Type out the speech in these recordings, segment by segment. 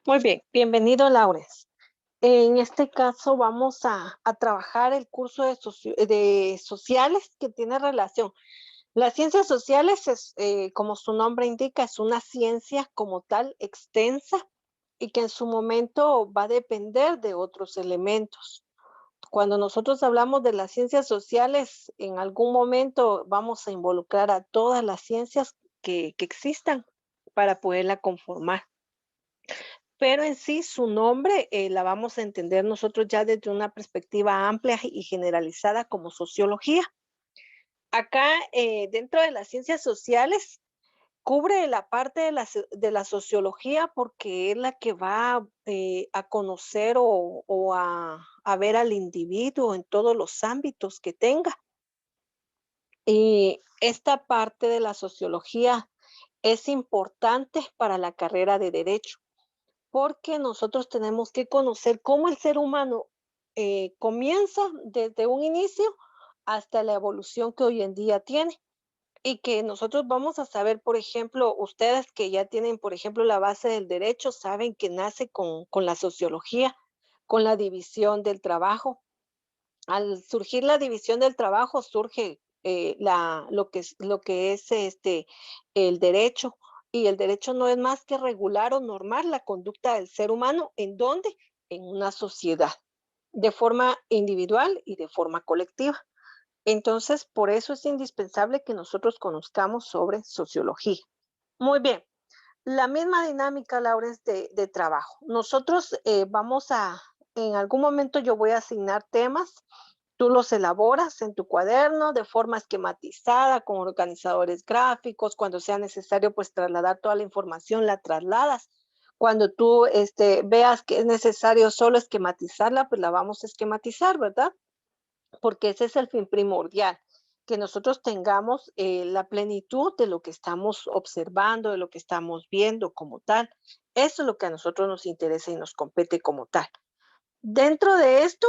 Muy bien, bienvenido, Laurens. En este caso vamos a trabajar el curso de sociales que tiene relación. Las ciencias sociales es, como su nombre indica, es una ciencia como tal extensa y que en su momento va a depender de otros elementos. Cuando nosotros hablamos de las ciencias sociales, en algún momento vamos a involucrar a todas las ciencias que existan para poderla conformar. Pero en sí, su nombre, la vamos a entender nosotros ya desde una perspectiva amplia y generalizada como sociología. Acá, dentro de las ciencias sociales, cubre la parte de la sociología porque es la que va, a conocer o a ver al individuo en todos los ámbitos que tenga. Y esta parte de la sociología es importante para la carrera de derecho. Porque nosotros tenemos que conocer cómo el ser humano comienza desde un inicio hasta la evolución que hoy en día tiene. Y que nosotros vamos a saber, por ejemplo, ustedes que ya tienen, por ejemplo, la base del derecho, saben que nace con la sociología, con la división del trabajo. Al surgir la división del trabajo, surge lo que es el derecho. Y el derecho no es más que regular o normar la conducta del ser humano. ¿En dónde? En una sociedad, de forma individual y de forma colectiva. Entonces, por eso es indispensable que nosotros conozcamos sobre sociología. Muy bien, la misma dinámica, Laura, es de trabajo. Nosotros en algún momento yo voy a asignar temas. Tú los elaboras en tu cuaderno de forma esquematizada, con organizadores gráficos. Cuando sea necesario, pues trasladar toda la información, la trasladas. Cuando tú veas que es necesario solo esquematizarla, pues la vamos a esquematizar, ¿verdad? Porque ese es el fin primordial, que nosotros tengamos la plenitud de lo que estamos observando, de lo que estamos viendo como tal. Eso es lo que a nosotros nos interesa y nos compete como tal. Dentro de esto,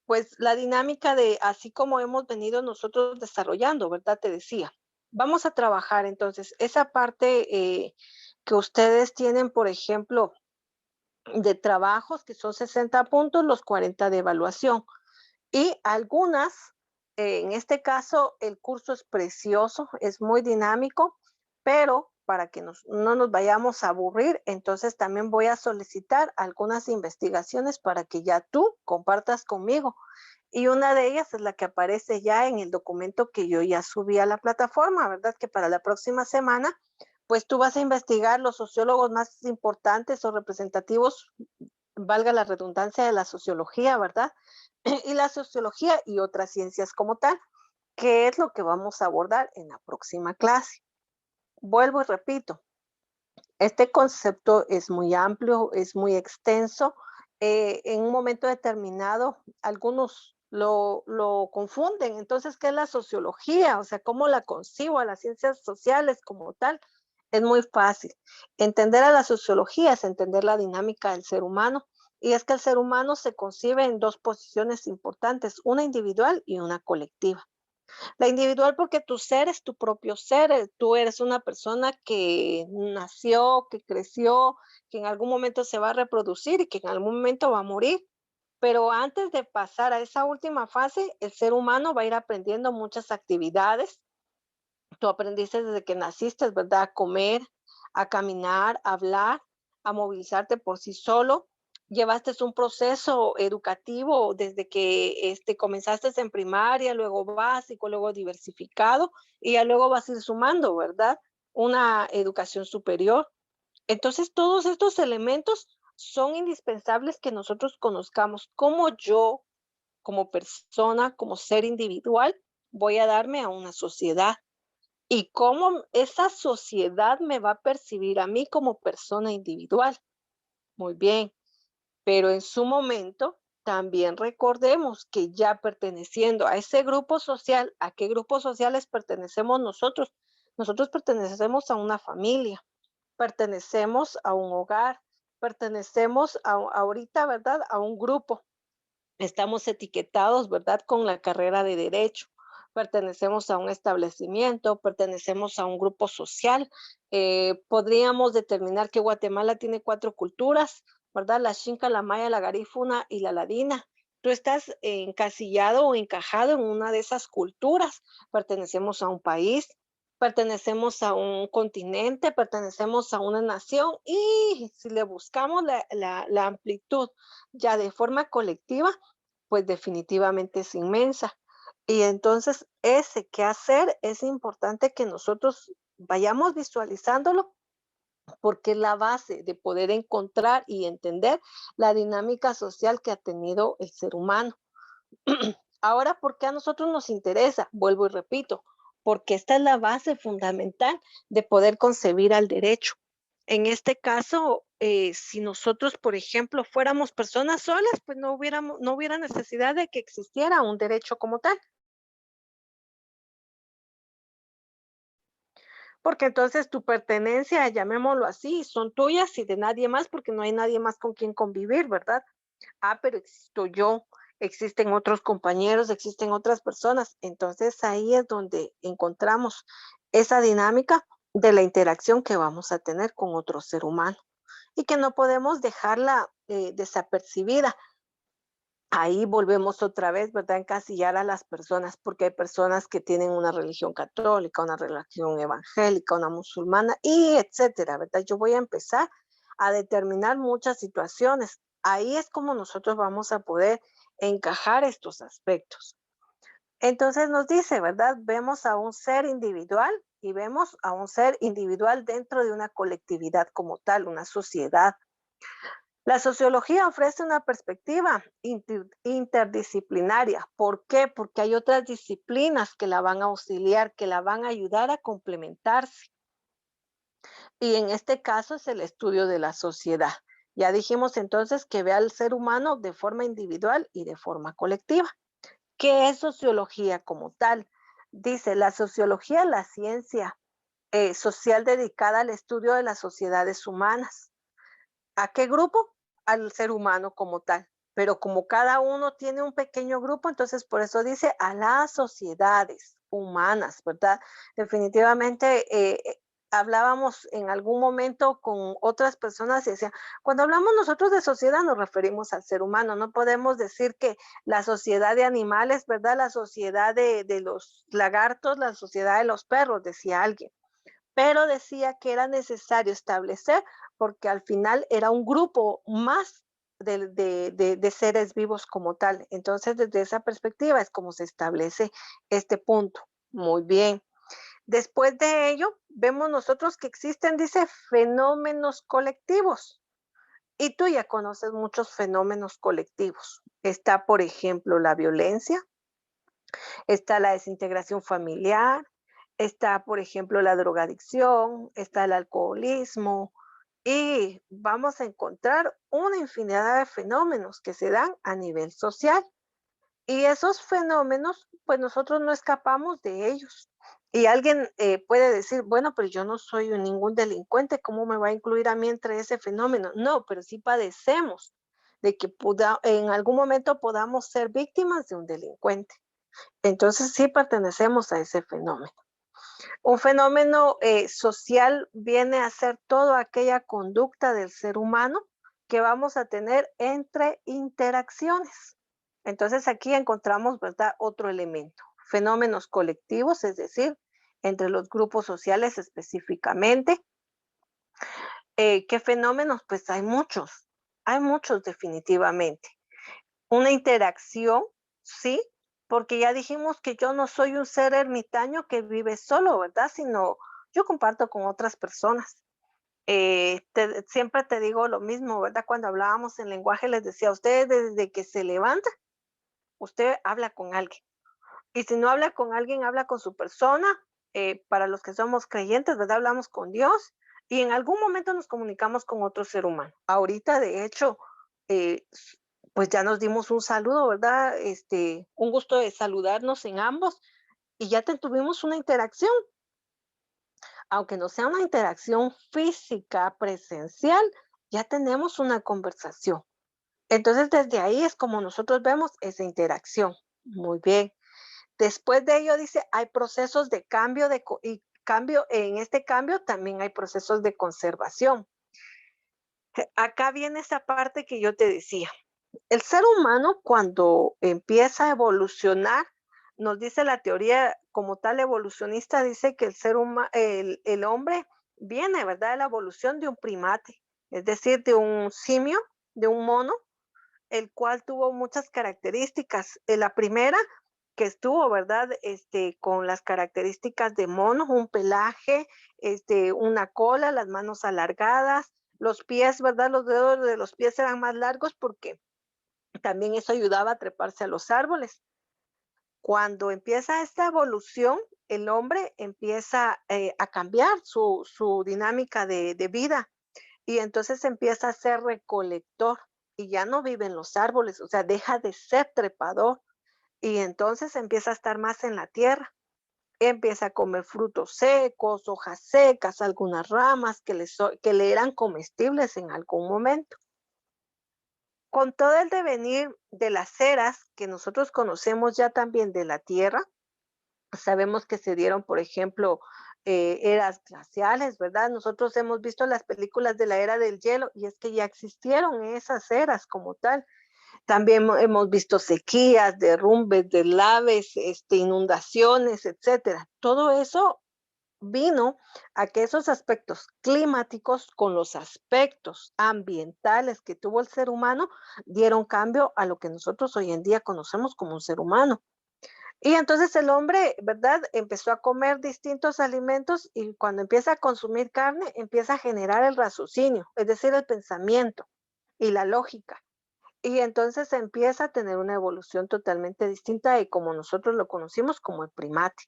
pues la dinámica de así como hemos venido nosotros desarrollando, ¿verdad? Te decía, vamos a trabajar entonces esa parte que ustedes tienen, por ejemplo, de trabajos, que son 60 puntos, los 40 de evaluación. Y algunas, en este caso, el curso es precioso, es muy dinámico, pero para que no nos vayamos a aburrir, entonces también voy a solicitar algunas investigaciones para que ya tú compartas conmigo. Y una de ellas es la que aparece ya en el documento que yo ya subí a la plataforma, ¿verdad? Que para la próxima semana, pues tú vas a investigar los sociólogos más importantes o representativos, valga la redundancia, de la sociología, ¿verdad? Y la sociología y otras ciencias como tal, que es lo que vamos a abordar en la próxima clase. Vuelvo y repito, este concepto es muy amplio, es muy extenso. En un momento determinado, algunos lo confunden. Entonces, ¿qué es la sociología? O sea, ¿cómo la concibo a las ciencias sociales como tal? Es muy fácil. Entender a la sociología es entender la dinámica del ser humano. Y es que el ser humano se concibe en dos posiciones importantes, una individual y una colectiva. La individual porque tu ser es tu propio ser, tú eres una persona que nació, que creció, que en algún momento se va a reproducir y que en algún momento va a morir. Pero antes de pasar a esa última fase, el ser humano va a ir aprendiendo muchas actividades. Tú aprendiste desde que naciste, ¿verdad? A comer, a caminar, a hablar, a movilizarte por sí solo. Llevaste un proceso educativo desde que comenzaste en primaria, luego básico, luego diversificado y ya luego vas a ir sumando, ¿verdad? Una educación superior. Entonces, todos estos elementos son indispensables que nosotros conozcamos cómo yo, como persona, como ser individual, voy a darme a una sociedad y cómo esa sociedad me va a percibir a mí como persona individual. Muy bien, pero en su momento también recordemos que ya perteneciendo a ese grupo social, ¿a qué grupos sociales pertenecemos nosotros? Nosotros pertenecemos a una familia, pertenecemos a un hogar, pertenecemos ahorita, ¿verdad? A un grupo. Estamos etiquetados, ¿verdad? Con la carrera de derecho. Pertenecemos a un establecimiento, pertenecemos a un grupo social. Podríamos determinar que Guatemala tiene 4 culturas, ¿verdad? La Xinca, la Maya, la Garífuna y la Ladina. Tú estás encasillado o encajado en una de esas culturas. Pertenecemos a un país, pertenecemos a un continente, pertenecemos a una nación y si le buscamos la amplitud ya de forma colectiva, pues definitivamente es inmensa. Y entonces ese qué hacer es importante que nosotros vayamos visualizándolo porque es la base de poder encontrar y entender la dinámica social que ha tenido el ser humano. Ahora, ¿por qué a nosotros nos interesa? Vuelvo y repito, porque esta es la base fundamental de poder concebir al derecho. En este caso, si nosotros, por ejemplo, fuéramos personas solas, pues no hubiera necesidad de que existiera un derecho como tal. Porque entonces tu pertenencia, llamémoslo así, son tuyas y de nadie más, porque no hay nadie más con quien convivir, ¿verdad? Ah, pero existo yo, existen otros compañeros, existen otras personas. Entonces ahí es donde encontramos esa dinámica de la interacción que vamos a tener con otro ser humano y que no podemos dejarla desapercibida. Ahí volvemos otra vez, ¿verdad? Encasillar a las personas, porque hay personas que tienen una religión católica, una religión evangélica, una musulmana, y etcétera, ¿verdad? Yo voy a empezar a determinar muchas situaciones. Ahí es como nosotros vamos a poder encajar estos aspectos. Entonces nos dice, ¿verdad? Vemos a un ser individual y vemos a un ser individual dentro de una colectividad como tal, una sociedad. La sociología ofrece una perspectiva interdisciplinaria. ¿Por qué? Porque hay otras disciplinas que la van a auxiliar, que la van a ayudar a complementarse. Y en este caso es el estudio de la sociedad. Ya dijimos entonces que ve al ser humano de forma individual y de forma colectiva. ¿Qué es sociología como tal? Dice, la sociología es la ciencia social dedicada al estudio de las sociedades humanas. ¿A qué grupo? Al ser humano como tal. Pero como cada uno tiene un pequeño grupo, entonces por eso dice a las sociedades humanas, ¿verdad? Definitivamente hablábamos en algún momento con otras personas y decían, cuando hablamos nosotros de sociedad nos referimos al ser humano, no podemos decir que la sociedad de animales, ¿verdad? La sociedad de los lagartos, la sociedad de los perros, decía alguien, pero decía que era necesario establecer porque al final era un grupo más de seres vivos como tal. Entonces, desde esa perspectiva es como se establece este punto. Muy bien. Después de ello, vemos nosotros que existen, dice, fenómenos colectivos. Y tú ya conoces muchos fenómenos colectivos. Está, por ejemplo, la violencia, está la desintegración familiar, está, por ejemplo, la drogadicción, está el alcoholismo y vamos a encontrar una infinidad de fenómenos que se dan a nivel social. Y esos fenómenos, pues nosotros no escapamos de ellos. Y alguien puede decir, bueno, pero yo no soy ningún delincuente, ¿cómo me va a incluir a mí entre ese fenómeno? No, pero sí padecemos de que en algún momento podamos ser víctimas de un delincuente. Entonces sí pertenecemos a ese fenómeno. Un fenómeno social viene a ser toda aquella conducta del ser humano que vamos a tener entre interacciones. Entonces aquí encontramos, ¿verdad? Otro elemento. Fenómenos colectivos, es decir, entre los grupos sociales específicamente. ¿Qué fenómenos? Pues hay muchos definitivamente. Una interacción, sí, porque ya dijimos que yo no soy un ser ermitaño que vive solo, ¿verdad? Sino yo comparto con otras personas. Siempre te digo lo mismo, ¿verdad? Cuando hablábamos en lenguaje les decía, usted desde que se levanta, usted habla con alguien. Y si no habla con alguien, habla con su persona. Para los que somos creyentes, ¿verdad? Hablamos con Dios y en algún momento nos comunicamos con otro ser humano. Ahorita, de hecho, eh, pues ya nos dimos un saludo, ¿verdad? Un gusto de saludarnos en ambos y ya tuvimos una interacción, aunque no sea una interacción física, presencial, ya tenemos una conversación. Entonces, desde ahí es como nosotros vemos esa interacción. Muy bien. Después de ello dice, hay procesos de cambio y cambio, en este cambio también hay procesos de conservación. Acá viene esa parte que yo te decía. El ser humano cuando empieza a evolucionar, nos dice la teoría como tal evolucionista, dice que el hombre viene, ¿verdad?, de la evolución de un primate, es decir, de un simio, de un mono, el cual tuvo muchas características. La primera que estuvo, ¿verdad? Con las características de mono, un pelaje, una cola, las manos alargadas, los pies, ¿verdad? Los dedos de los pies eran más largos porque también eso ayudaba a treparse a los árboles. Cuando empieza esta evolución, el hombre empieza a cambiar su dinámica de vida y entonces empieza a ser recolector y ya no vive en los árboles, o sea, deja de ser trepador y entonces empieza a estar más en la tierra. Empieza a comer frutos secos, hojas secas, algunas ramas que le eran comestibles en algún momento. Con todo el devenir de las eras que nosotros conocemos ya también de la Tierra, sabemos que se dieron, por ejemplo, eras glaciales, ¿verdad? Nosotros hemos visto las películas de la era del hielo y es que ya existieron esas eras como tal. También hemos visto sequías, derrumbes, deslaves, inundaciones, etcétera. Todo eso vino a que esos aspectos climáticos con los aspectos ambientales que tuvo el ser humano dieron cambio a lo que nosotros hoy en día conocemos como un ser humano. Y entonces el hombre, ¿verdad? Empezó a comer distintos alimentos y cuando empieza a consumir carne, empieza a generar el raciocinio, es decir, el pensamiento y la lógica. Y entonces empieza a tener una evolución totalmente distinta de como nosotros lo conocimos como el primate.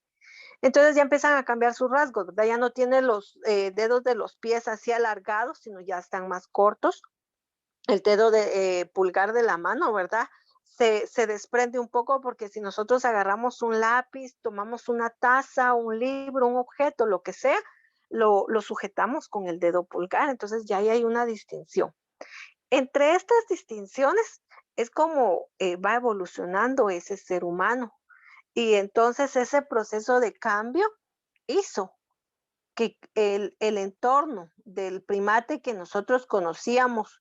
Entonces ya empiezan a cambiar sus rasgos, ¿verdad? Ya no tiene los dedos de los pies así alargados, sino ya están más cortos. El dedo de pulgar de la mano, ¿verdad? Se desprende un poco porque si nosotros agarramos un lápiz, tomamos una taza, un libro, un objeto, lo que sea, lo sujetamos con el dedo pulgar. Entonces ya ahí hay una distinción. Entre estas distinciones es como va evolucionando ese ser humano. Y entonces ese proceso de cambio hizo que el entorno del primate que nosotros conocíamos,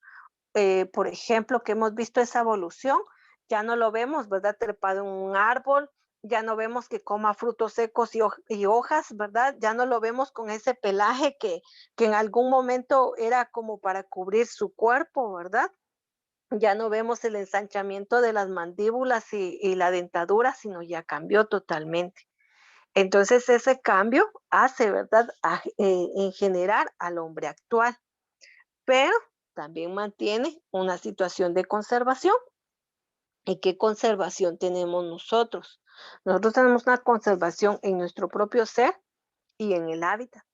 por ejemplo, que hemos visto esa evolución, ya no lo vemos, ¿verdad? Trepado en un árbol, ya no vemos que coma frutos secos y hojas, ¿verdad? Ya no lo vemos con ese pelaje que en algún momento era como para cubrir su cuerpo, ¿verdad? Ya no vemos el ensanchamiento de las mandíbulas y la dentadura, sino ya cambió totalmente. Entonces ese cambio hace, ¿verdad?, en generar al hombre actual, pero también mantiene una situación de conservación. ¿Y qué conservación tenemos nosotros? Nosotros tenemos una conservación en nuestro propio ser y en el hábitat.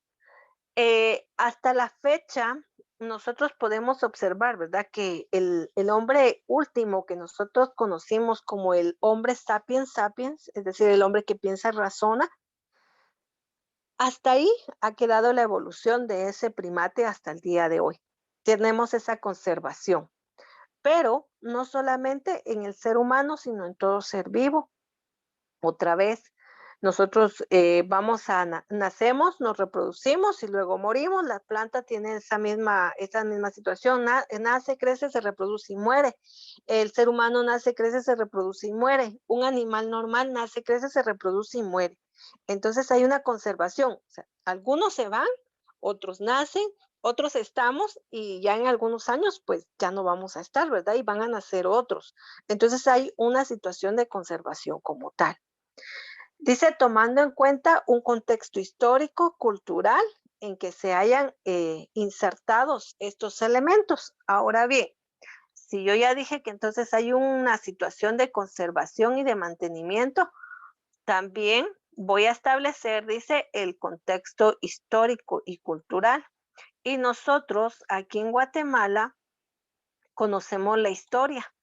Hasta la fecha, nosotros podemos observar, ¿verdad?, que el hombre último que nosotros conocimos como el hombre sapiens sapiens, es decir, el hombre que piensa y razona, hasta ahí ha quedado la evolución de ese primate hasta el día de hoy. Tenemos esa conservación, pero no solamente en el ser humano, sino en todo ser vivo. Otra vez, nosotros nacemos, nos reproducimos y luego morimos. La planta tiene esa misma situación, nace, crece, se reproduce y muere. El ser humano nace, crece, se reproduce y muere. Un animal normal nace, crece, se reproduce y muere. Entonces hay una conservación. O sea, algunos se van, otros nacen, otros estamos y ya en algunos años pues ya no vamos a estar, ¿verdad? Y van a nacer otros. Entonces hay una situación de conservación como tal. Dice, tomando en cuenta un contexto histórico, cultural, en que se hayan insertados estos elementos. Ahora bien, si yo ya dije que entonces hay una situación de conservación y de mantenimiento, también voy a establecer, dice, el contexto histórico y cultural. Y nosotros aquí en Guatemala conocemos la historia.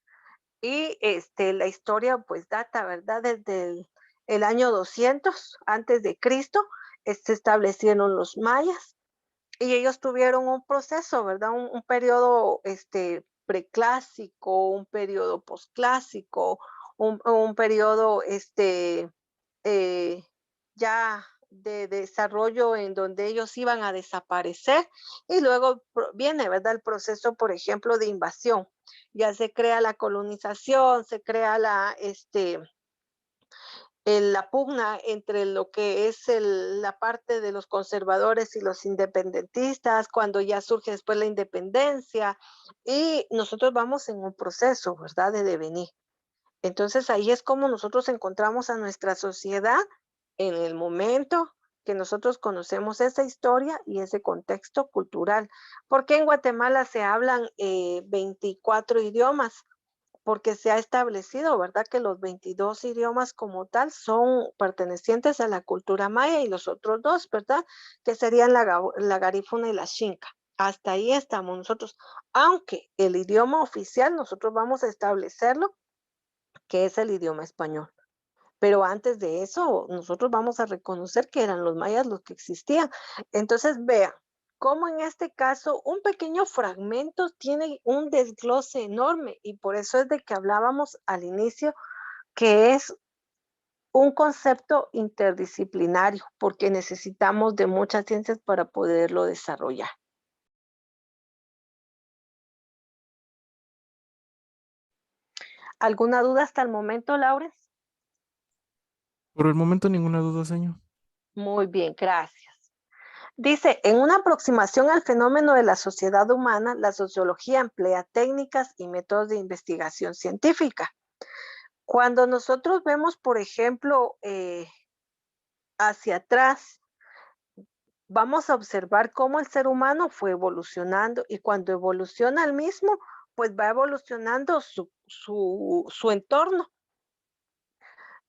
Y la historia pues data, ¿verdad? Desde el año 200 antes de Cristo, se establecieron los mayas y ellos tuvieron un proceso, ¿verdad? Un periodo preclásico, un periodo posclásico, un periodo eh, ya de desarrollo en donde ellos iban a desaparecer y luego viene, ¿verdad? El proceso, por ejemplo, de invasión. Ya se crea la colonización, se crea la pugna entre lo que es la parte de los conservadores y los independentistas, cuando ya surge después la independencia, y nosotros vamos en un proceso, ¿verdad?, de devenir. Entonces ahí es como nosotros encontramos a nuestra sociedad en el momento que nosotros conocemos esa historia y ese contexto cultural. Porque en Guatemala se hablan 24 idiomas, porque se ha establecido, ¿verdad?, que los 22 idiomas como tal son pertenecientes a la cultura maya y los otros dos, ¿verdad?, que serían la garífuna y la xinca. Hasta ahí estamos nosotros. Aunque el idioma oficial nosotros vamos a establecerlo, que es el idioma español. Pero antes de eso, nosotros vamos a reconocer que eran los mayas los que existían. Entonces, vea cómo en este caso un pequeño fragmento tiene un desglose enorme y por eso es de que hablábamos al inicio que es un concepto interdisciplinario, porque necesitamos de muchas ciencias para poderlo desarrollar. ¿Alguna duda hasta el momento, Laurens? Por el momento ninguna duda, señor. Muy bien, gracias. Dice, en una aproximación al fenómeno de la sociedad humana, la sociología emplea técnicas y métodos de investigación científica. Cuando nosotros vemos, por ejemplo, hacia atrás, vamos a observar cómo el ser humano fue evolucionando y cuando evoluciona el mismo, pues va evolucionando su entorno.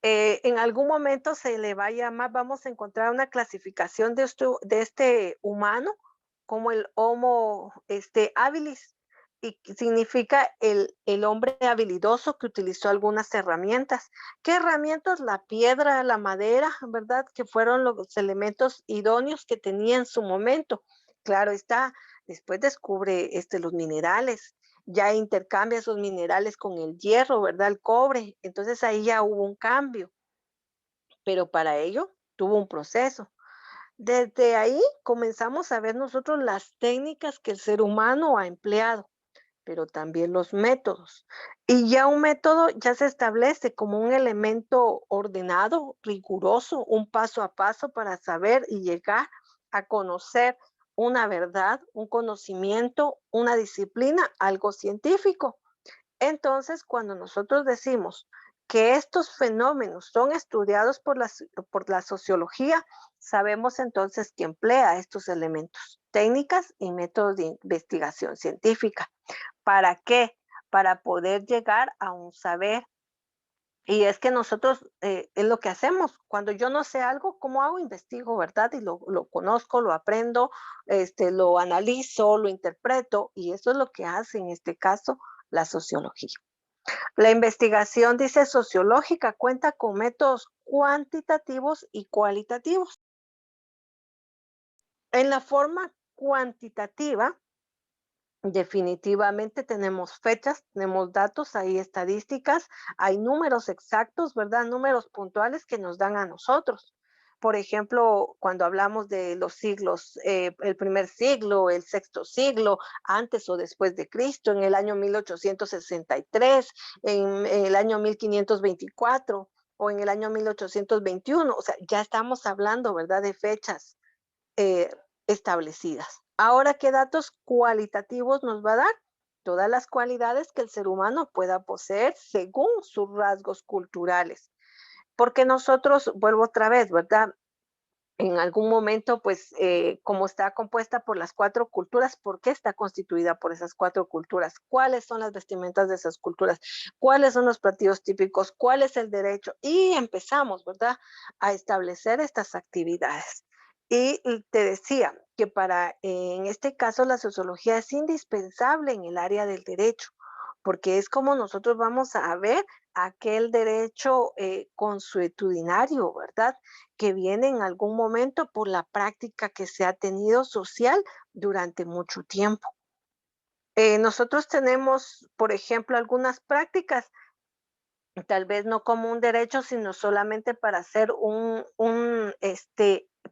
En algún momento se le va a llamar, vamos a encontrar una clasificación de este humano como el Homo habilis, y que significa el hombre habilidoso que utilizó algunas herramientas. ¿Qué herramientas? La piedra, la madera, ¿verdad? Que fueron los elementos idóneos que tenía en su momento. Claro está, después descubre los minerales, ya intercambia esos minerales con el hierro, ¿verdad? El cobre. Entonces ahí ya hubo un cambio, pero para ello tuvo un proceso. Desde ahí comenzamos a ver nosotros las técnicas que el ser humano ha empleado, pero también los métodos. Y ya un método ya se establece como un elemento ordenado, riguroso, un paso a paso para saber y llegar a conocer una verdad, un conocimiento, una disciplina, algo científico. Entonces, cuando nosotros decimos que estos fenómenos son estudiados por la sociología, sabemos entonces que emplea estos elementos, técnicas y métodos de investigación científica. ¿Para qué? Para poder llegar a un saber. Y es que nosotros es lo que hacemos. Cuando yo no sé algo, ¿cómo hago? Investigo, ¿verdad? Y lo conozco, lo aprendo, lo analizo, lo interpreto, y eso es lo que hace en este caso la sociología. La investigación, dice, sociológica cuenta con métodos cuantitativos y cualitativos. En la forma cuantitativa, definitivamente tenemos fechas, tenemos datos, hay estadísticas, hay números exactos, ¿verdad? Números puntuales que nos dan a nosotros. Por ejemplo, cuando hablamos de los siglos, el primer siglo, el sexto siglo, antes o después de Cristo, en el año 1863, en el año 1524 o en el año 1821, o sea, ya estamos hablando, ¿verdad?, de fechas eh, establecidas. Ahora, ¿qué datos cualitativos nos va a dar? Todas las cualidades que el ser humano pueda poseer según sus rasgos culturales. Porque nosotros, vuelvo otra vez, ¿verdad? En algún momento, pues, como está compuesta por las cuatro culturas, ¿por qué está constituida por esas cuatro culturas? ¿Cuáles son las vestimentas de esas culturas? ¿Cuáles son los platillos típicos? ¿Cuál es el derecho? Y empezamos, ¿verdad?, a establecer estas actividades. Y te decía que en este caso, la sociología es indispensable en el área del derecho, porque es como nosotros vamos a ver aquel derecho consuetudinario, ¿verdad?, que viene en algún momento por la práctica que se ha tenido social durante mucho tiempo. Nosotros tenemos, por ejemplo, algunas prácticas, tal vez no como un derecho, sino solamente para hacer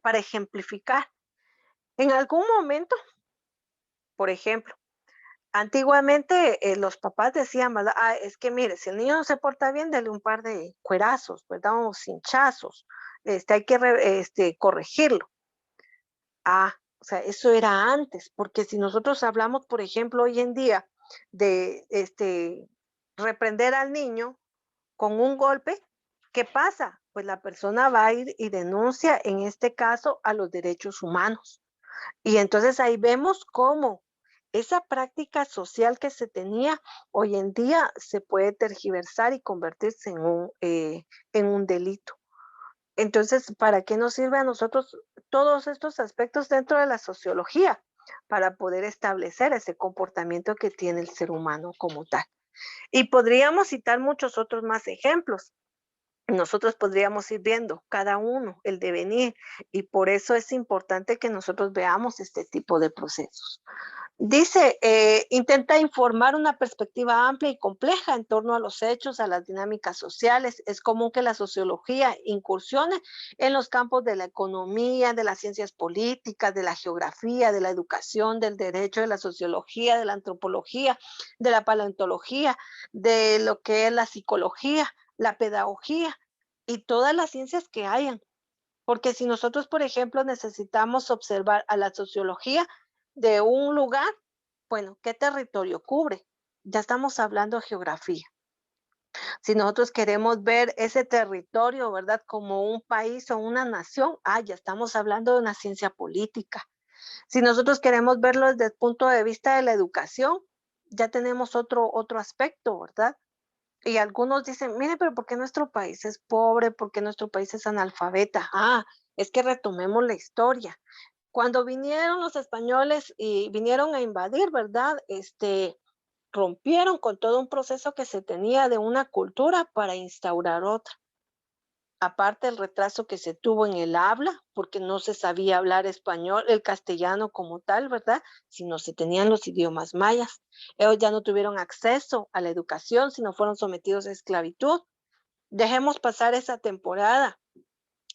para ejemplificar. En algún momento, por ejemplo, antiguamente los papás decían, ¿verdad? Ah, es que mire, si el niño no se porta bien, dale un par de cuerazos, ¿verdad? O cinchazos. Hay que corregirlo. Ah, o sea, eso era antes, porque si nosotros hablamos, por ejemplo, hoy en día de reprender al niño con un golpe, ¿qué pasa? Pues la persona va a ir y denuncia, en este caso, a los derechos humanos. Y entonces ahí vemos cómo esa práctica social que se tenía hoy en día se puede tergiversar y convertirse en un delito. Entonces, ¿para qué nos sirve a nosotros todos estos aspectos dentro de la sociología? Para poder establecer ese comportamiento que tiene el ser humano como tal. Y podríamos citar muchos otros más ejemplos. Nosotros podríamos ir viendo cada uno el devenir y por eso es importante que nosotros veamos este tipo de procesos. Dice, intenta informar una perspectiva amplia y compleja en torno a los hechos, a las dinámicas sociales. Es común que la sociología incursione en los campos de la economía, de las ciencias políticas, de la geografía, de la educación, del derecho, de la sociología, de la antropología, de la paleontología, de lo que es la psicología, la pedagogía y todas las ciencias que hayan. Porque si nosotros, por ejemplo, necesitamos observar a la sociología de un lugar, bueno, ¿qué territorio cubre? Ya estamos hablando de geografía. Si nosotros queremos ver ese territorio, ¿verdad? Como un país o una nación, ya estamos hablando de una ciencia política. Si nosotros queremos verlo desde el punto de vista de la educación, ya tenemos otro aspecto, ¿verdad? Y algunos dicen, mire, pero ¿por qué nuestro país es pobre? ¿Por qué nuestro país es analfabeta? Es que retomemos la historia. Cuando vinieron los españoles y vinieron a invadir, ¿verdad? Rompieron con todo un proceso que se tenía de una cultura para instaurar otra. Aparte el retraso que se tuvo en el habla, porque no se sabía hablar español, el castellano como tal, ¿verdad? Si no se tenían los idiomas mayas. Ellos ya no tuvieron acceso a la educación, sino fueron sometidos a esclavitud. Dejemos pasar esa temporada.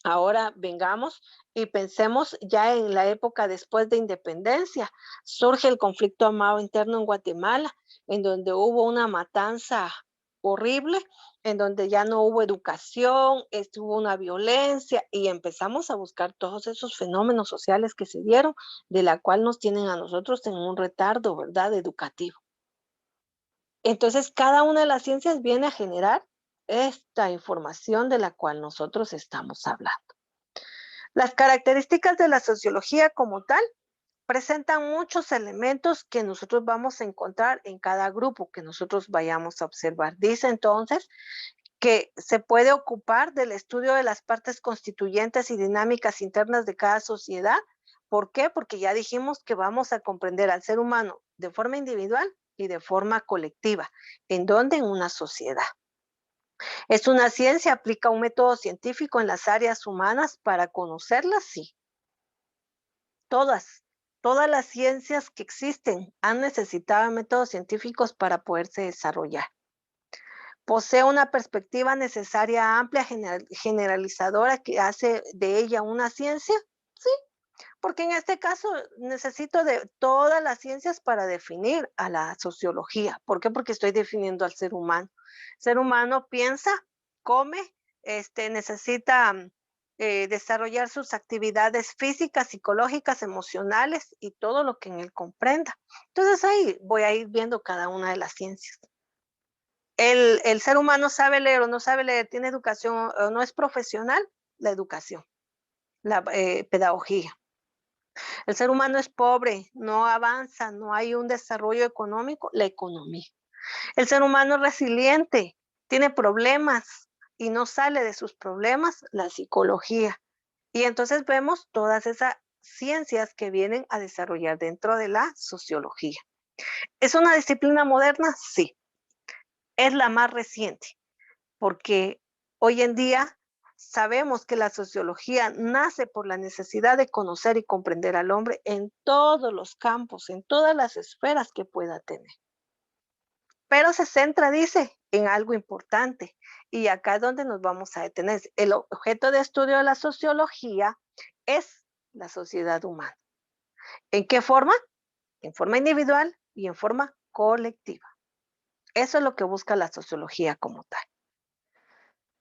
Ahora vengamos y pensemos ya en la época después de independencia. Surge el conflicto armado interno en Guatemala, en donde hubo una matanza horrible, en donde ya no hubo educación, estuvo una violencia y empezamos a buscar todos esos fenómenos sociales que se dieron, de la cual nos tienen a nosotros en un retardo, ¿verdad? Educativo. Entonces, cada una de las ciencias viene a generar esta información de la cual nosotros estamos hablando. Las características de la sociología como tal presentan muchos elementos que nosotros vamos a encontrar en cada grupo que nosotros vayamos a observar. Dice entonces que se puede ocupar del estudio de las partes constituyentes y dinámicas internas de cada sociedad. ¿Por qué? Porque ya dijimos que vamos a comprender al ser humano de forma individual y de forma colectiva. ¿En dónde? En una sociedad. ¿Es una ciencia? ¿Aplica un método científico en las áreas humanas para conocerlas? Sí. Todas, todas las ciencias que existen han necesitado métodos científicos para poderse desarrollar. Posee una perspectiva necesaria amplia, generalizadora, que hace de ella una ciencia. Sí, porque en este caso necesito de todas las ciencias para definir a la sociología. ¿Por qué? Porque estoy definiendo al ser humano. El ser humano piensa, come, necesita desarrollar sus actividades físicas, psicológicas, emocionales y todo lo que en él comprenda. Entonces ahí voy a ir viendo cada una de las ciencias. El ser humano sabe leer o no sabe leer, tiene educación o no es profesional, la educación, la pedagogía. El ser humano es pobre, no avanza, no hay un desarrollo económico, la economía. El ser humano es resiliente, tiene problemas y no sale de sus problemas, la psicología. Y entonces vemos todas esas ciencias que vienen a desarrollar dentro de la sociología. ¿Es una disciplina moderna? Sí, es la más reciente, porque hoy en día sabemos que la sociología nace por la necesidad de conocer y comprender al hombre en todos los campos, en todas las esferas que pueda tener. Pero se centra, dice, en algo importante. Y acá es donde nos vamos a detener. El objeto de estudio de la sociología es la sociedad humana. ¿En qué forma? En forma individual y en forma colectiva. Eso es lo que busca la sociología como tal.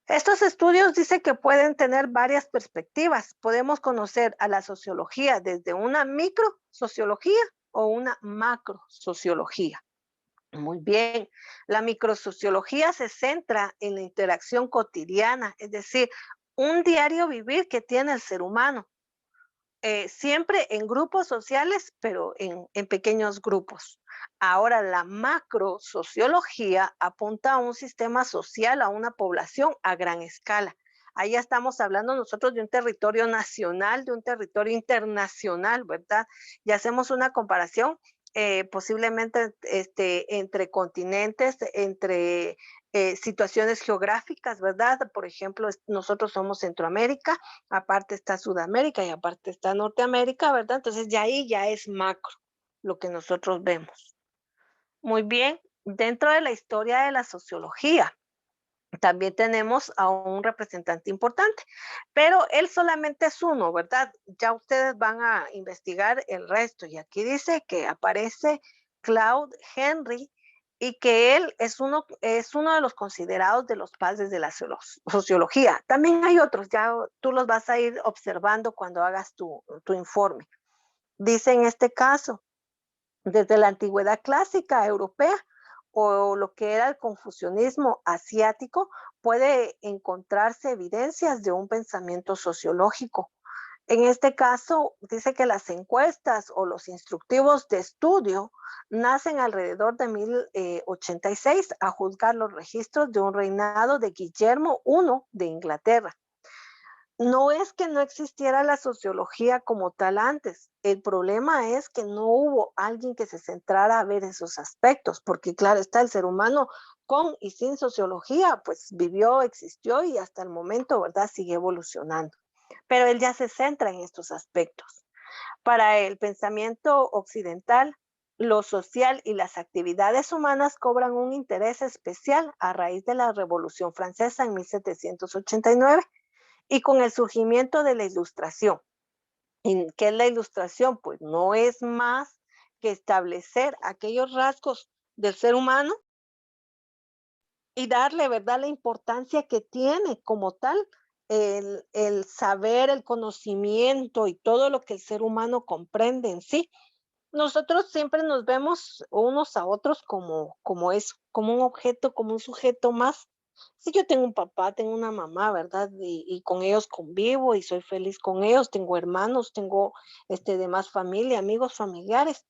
Estos estudios dicen que pueden tener varias perspectivas. Podemos conocer a la sociología desde una microsociología o una macrosociología. Muy bien, la microsociología se centra en la interacción cotidiana, es decir, un diario vivir que tiene el ser humano, siempre en grupos sociales, pero en pequeños grupos. Ahora, la macrosociología apunta a un sistema social, a una población a gran escala. Ahí ya estamos hablando nosotros de un territorio nacional, de un territorio internacional, ¿verdad? Y hacemos una comparación posiblemente entre continentes, entre situaciones geográficas, ¿verdad? Por ejemplo, nosotros somos Centroamérica, aparte está Sudamérica y aparte está Norteamérica, ¿verdad? Entonces ya ahí ya es macro lo que nosotros vemos. Muy bien, dentro de la historia de la sociología, también tenemos a un representante importante, pero él solamente es uno, ¿verdad? Ya ustedes van a investigar el resto y aquí dice que aparece Claude Henry y que él es uno de los considerados de los padres de la sociología. También hay otros, ya tú los vas a ir observando cuando hagas tu informe. Dice en este caso, desde la antigüedad clásica europea o lo que era el confucianismo asiático, puede encontrarse evidencias de un pensamiento sociológico. En este caso, dice que las encuestas o los instructivos de estudio nacen alrededor de 1086 a juzgar los registros de un reinado de Guillermo I de Inglaterra. No es que no existiera la sociología como tal antes. El problema es que no hubo alguien que se centrara a ver esos aspectos, porque claro, está el ser humano con y sin sociología, pues vivió, existió y hasta el momento, ¿verdad? Sigue evolucionando. Pero él ya se centra en estos aspectos. Para el pensamiento occidental, lo social y las actividades humanas cobran un interés especial a raíz de la Revolución Francesa en 1789 y con el surgimiento de la ilustración. ¿Qué es la ilustración? Pues no es más que establecer aquellos rasgos del ser humano y darle, ¿verdad?, la importancia que tiene como tal el saber, el conocimiento y todo lo que el ser humano comprende en sí. Nosotros siempre nos vemos unos a otros como eso, como un objeto, como un sujeto más. Sí, yo tengo un papá, tengo una mamá, ¿verdad? Y con ellos convivo y soy feliz con ellos. Tengo hermanos, tengo demás familia, amigos, familiares,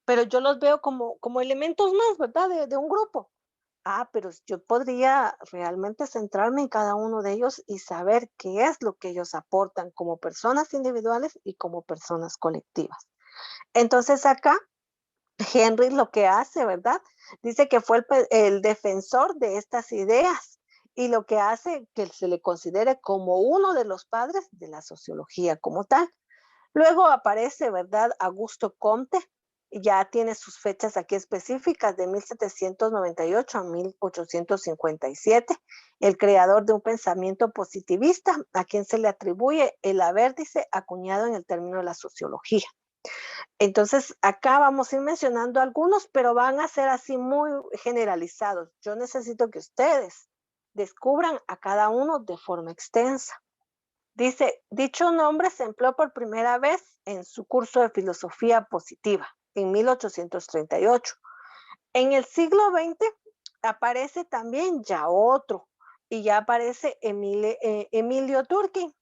pero yo los veo como elementos más, ¿verdad? De un grupo. Ah, pero yo podría realmente centrarme en cada uno de ellos y saber qué es lo que ellos aportan como personas individuales y como personas colectivas. Entonces acá Henry lo que hace, ¿verdad? Dice que fue el defensor de estas ideas y lo que hace que se le considere como uno de los padres de la sociología como tal. Luego aparece, ¿verdad? Augusto Comte, ya tiene sus fechas aquí específicas de 1798 a 1857, el creador de un pensamiento positivista, a quien se le atribuye el haber, dice, acuñado en el término de la sociología. Entonces, acá vamos a ir mencionando algunos, pero van a ser así muy generalizados. Yo necesito que ustedes descubran a cada uno de forma extensa. Dice, dicho nombre se empleó por primera vez en su curso de filosofía positiva en 1838. En el siglo XX aparece también ya otro, y ya aparece Emilio Durkheim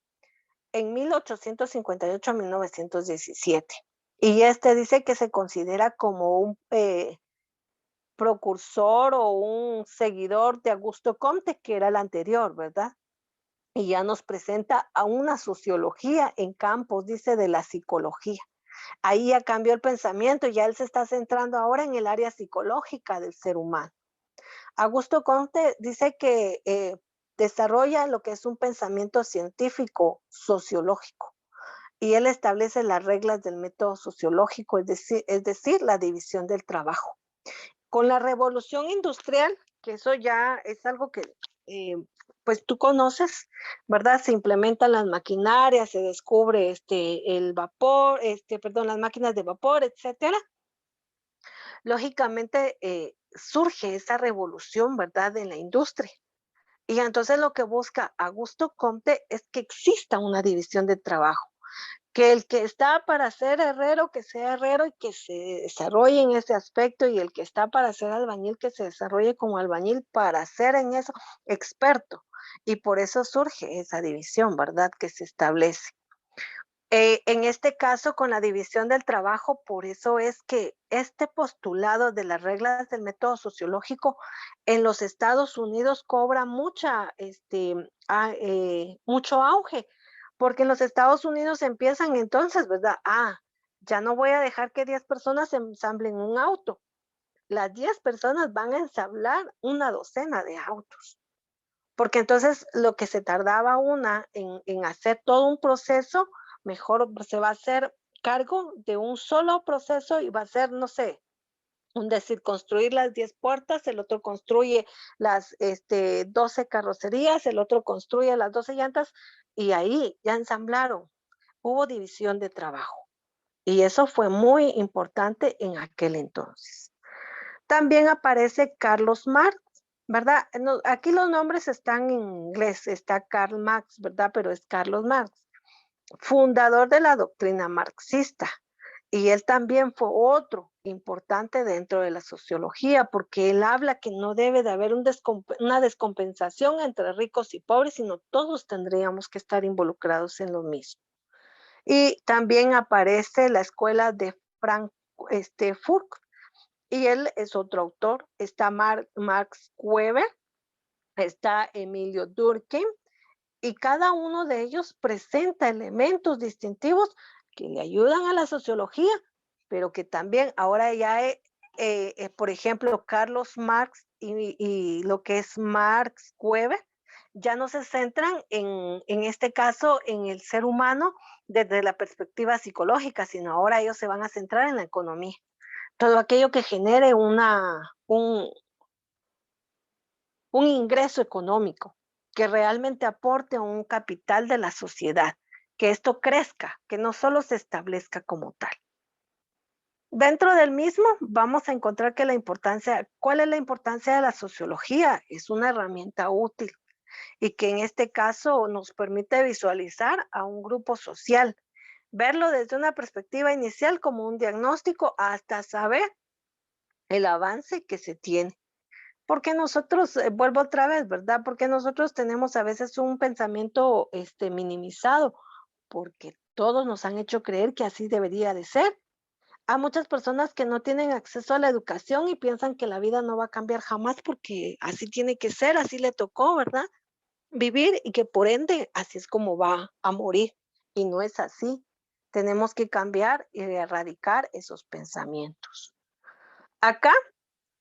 en 1858 a 1917. Y dice que se considera como un precursor o un seguidor de Augusto Comte, que era el anterior, ¿verdad? Y ya nos presenta a una sociología en campos, dice, de la psicología. Ahí ya cambió el pensamiento, ya él se está centrando ahora en el área psicológica del ser humano. Augusto Comte dice que desarrolla lo que es un pensamiento científico sociológico y él establece las reglas del método sociológico, es decir, la división del trabajo. Con la revolución industrial, que eso ya es algo que pues tú conoces, ¿verdad? Se implementan las maquinarias, se descubre el vapor, perdón, las máquinas de vapor, etcétera. Lógicamente surge esa revolución, ¿verdad? En la industria. Y entonces lo que busca Augusto Comte es que exista una división de trabajo, que el que está para ser herrero, que sea herrero y que se desarrolle en ese aspecto, y el que está para ser albañil, que se desarrolle como albañil para ser en eso experto. Y por eso surge esa división, ¿verdad? Que se establece. En este caso, con la división del trabajo, por eso es que este postulado de las reglas del método sociológico en los Estados Unidos cobra mucho auge, porque en los Estados Unidos empiezan entonces, ¿verdad? Ya no voy a dejar que 10 personas ensamblen un auto. Las 10 personas van a ensamblar una docena de autos. Porque entonces lo que se tardaba una en hacer todo un proceso, mejor se va a hacer cargo de un solo proceso y va a ser, no sé, un decir, construir las 10 puertas, el otro construye las 12 carrocerías, el otro construye las 12 llantas y ahí ya ensamblaron. Hubo división de trabajo y eso fue muy importante en aquel entonces. También aparece Carlos Marx, ¿verdad? No, aquí los nombres están en inglés, está Karl Marx, ¿verdad? Pero es Carlos Marx, fundador de la doctrina marxista. Y él también fue otro importante dentro de la sociología, porque él habla que no debe de haber una descompensación entre ricos y pobres, sino todos tendríamos que estar involucrados en lo mismo. Y también aparece la escuela de Frank Furk, y él es otro autor. Está Max Weber, está Emilio Durkheim, y cada uno de ellos presenta elementos distintivos que le ayudan a la sociología, pero que también ahora ya, por ejemplo, Carlos Marx y lo que es Max Weber, ya no se centran en este caso en el ser humano desde la perspectiva psicológica, sino ahora ellos se van a centrar en la economía. Todo aquello que genere un ingreso económico, que realmente aporte un capital de la sociedad, que esto crezca, que no solo se establezca como tal. Dentro del mismo vamos a encontrar que ¿cuál es la importancia de la sociología? Es una herramienta útil y que en este caso nos permite visualizar a un grupo social, verlo desde una perspectiva inicial como un diagnóstico hasta saber el avance que se tiene. Porque nosotros, vuelvo otra vez, ¿verdad? Porque nosotros tenemos a veces un pensamiento minimizado, porque todos nos han hecho creer que así debería de ser. Hay muchas personas que no tienen acceso a la educación y piensan que la vida no va a cambiar jamás porque así tiene que ser, así le tocó, ¿verdad? Vivir, y que por ende así es como va a morir. Y no es así. Tenemos que cambiar y erradicar esos pensamientos. Acá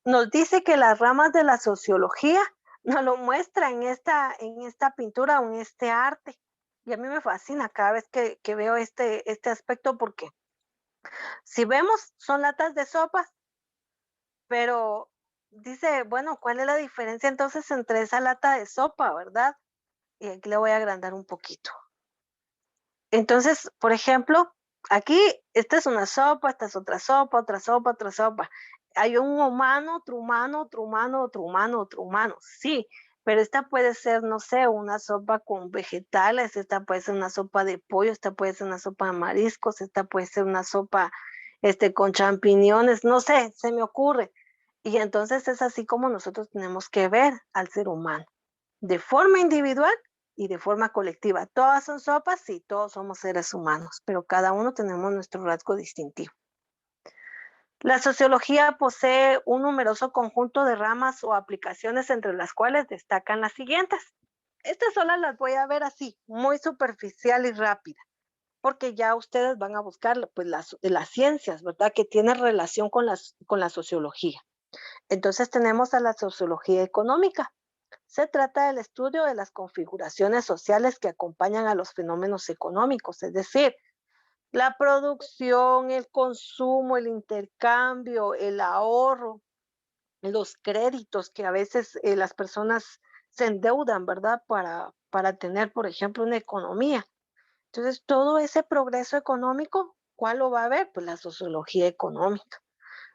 nos dice que las ramas de la sociología nos lo muestra en esta pintura o en este arte. Y a mí me fascina cada vez que veo este aspecto, porque si vemos, son latas de sopa, pero dice, bueno, ¿cuál es la diferencia entonces entre esa lata de sopa, verdad? Y aquí le voy a agrandar un poquito. Entonces, por ejemplo, aquí esta es una sopa, esta es otra sopa, otra sopa, otra sopa. Hay un humano, otro humano, otro humano, otro humano, otro humano, sí, pero esta puede ser, no sé, una sopa con vegetales, esta puede ser una sopa de pollo, esta puede ser una sopa de mariscos, esta puede ser una sopa con champiñones, no sé, se me ocurre. Y entonces es así como nosotros tenemos que ver al ser humano, de forma individual y de forma colectiva. Todas son sopas, sí, todos somos seres humanos, pero cada uno tenemos nuestro rasgo distintivo. La sociología posee un numeroso conjunto de ramas o aplicaciones, entre las cuales destacan las siguientes. Estas solas las voy a ver así, muy superficial y rápida, porque ya ustedes van a buscar pues las ciencias, ¿verdad? Que tienen relación con la sociología. Entonces tenemos a la sociología económica. Se trata del estudio de las configuraciones sociales que acompañan a los fenómenos económicos, es decir, la producción, el consumo, el intercambio, el ahorro, los créditos que a veces las personas se endeudan, ¿verdad? Para tener, por ejemplo, una economía. Entonces, todo ese progreso económico, ¿cuál lo va a ver? Pues la sociología económica,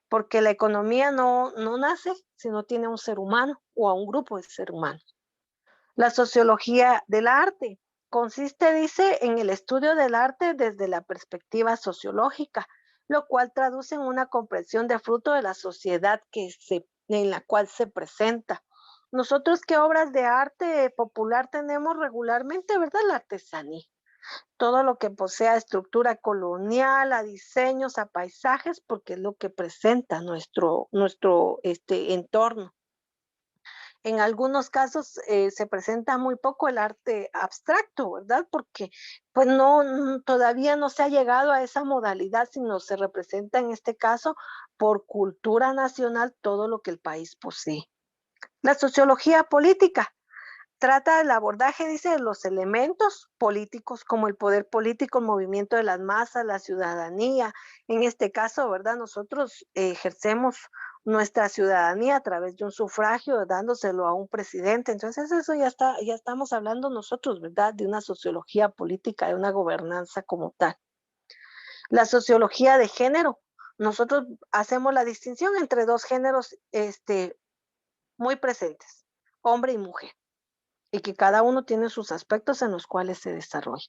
porque la economía no nace si no tiene a un ser humano o a un grupo de seres humanos. La sociología del arte consiste, dice, en el estudio del arte desde la perspectiva sociológica, lo cual traduce en una comprensión de fruto de la sociedad en la cual se presenta. Nosotros, ¿qué obras de arte popular tenemos regularmente, verdad? La artesanía. Todo lo que posea estructura colonial, a diseños, a paisajes, porque es lo que presenta nuestro entorno. En algunos casos se presenta muy poco el arte abstracto, ¿verdad? Porque pues todavía no se ha llegado a esa modalidad, sino se representa en este caso por cultura nacional todo lo que el país posee. La sociología política trata el abordaje, dice, de los elementos políticos como el poder político, el movimiento de las masas, la ciudadanía. En este caso, ¿verdad? Nosotros ejercemos nuestra ciudadanía a través de un sufragio, dándoselo a un presidente. Entonces, eso ya estamos hablando nosotros, ¿verdad? De una sociología política, de una gobernanza como tal. La sociología de género. Nosotros hacemos la distinción entre dos géneros muy presentes, hombre y mujer, y que cada uno tiene sus aspectos en los cuales se desarrolla.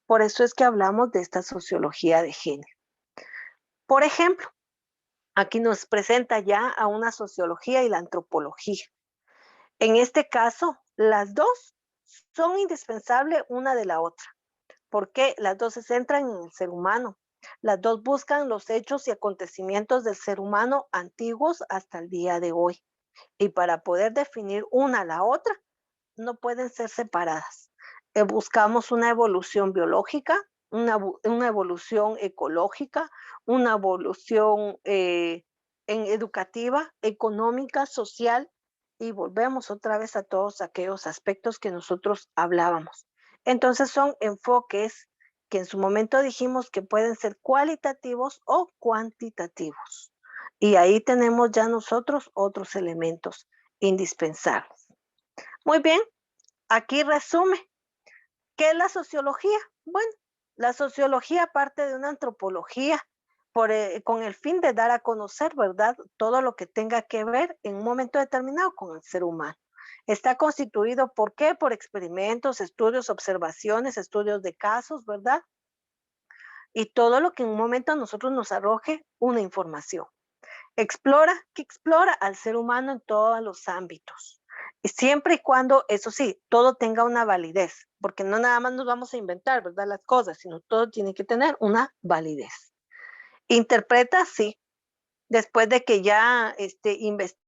Por eso es que hablamos de esta sociología de género. Por ejemplo, aquí nos presenta ya a una sociología y la antropología. En este caso, las dos son indispensables una de la otra, porque las dos se centran en el ser humano. Las dos buscan los hechos y acontecimientos del ser humano antiguos hasta el día de hoy. Y para poder definir una a la otra, no pueden ser separadas. Buscamos una evolución biológica, una evolución ecológica, una evolución educativa, económica, social, y volvemos otra vez a todos aquellos aspectos que nosotros hablábamos. Entonces son enfoques que en su momento dijimos que pueden ser cualitativos o cuantitativos. Y ahí tenemos ya nosotros otros elementos indispensables. Muy bien, aquí resume. ¿Qué es la sociología? Bueno, la sociología parte de una antropología con el fin de dar a conocer, ¿verdad? Todo lo que tenga que ver en un momento determinado con el ser humano. Está constituido, ¿por qué? Por experimentos, estudios, observaciones, estudios de casos, ¿verdad? Y todo lo que en un momento a nosotros nos arroje una información. ¿Qué explora al ser humano en todos los ámbitos? Y siempre y cuando, eso sí, todo tenga una validez, porque no nada más nos vamos a inventar, ¿verdad? Las cosas, sino todo tiene que tener una validez. Interpreta, sí, después de que ya investiga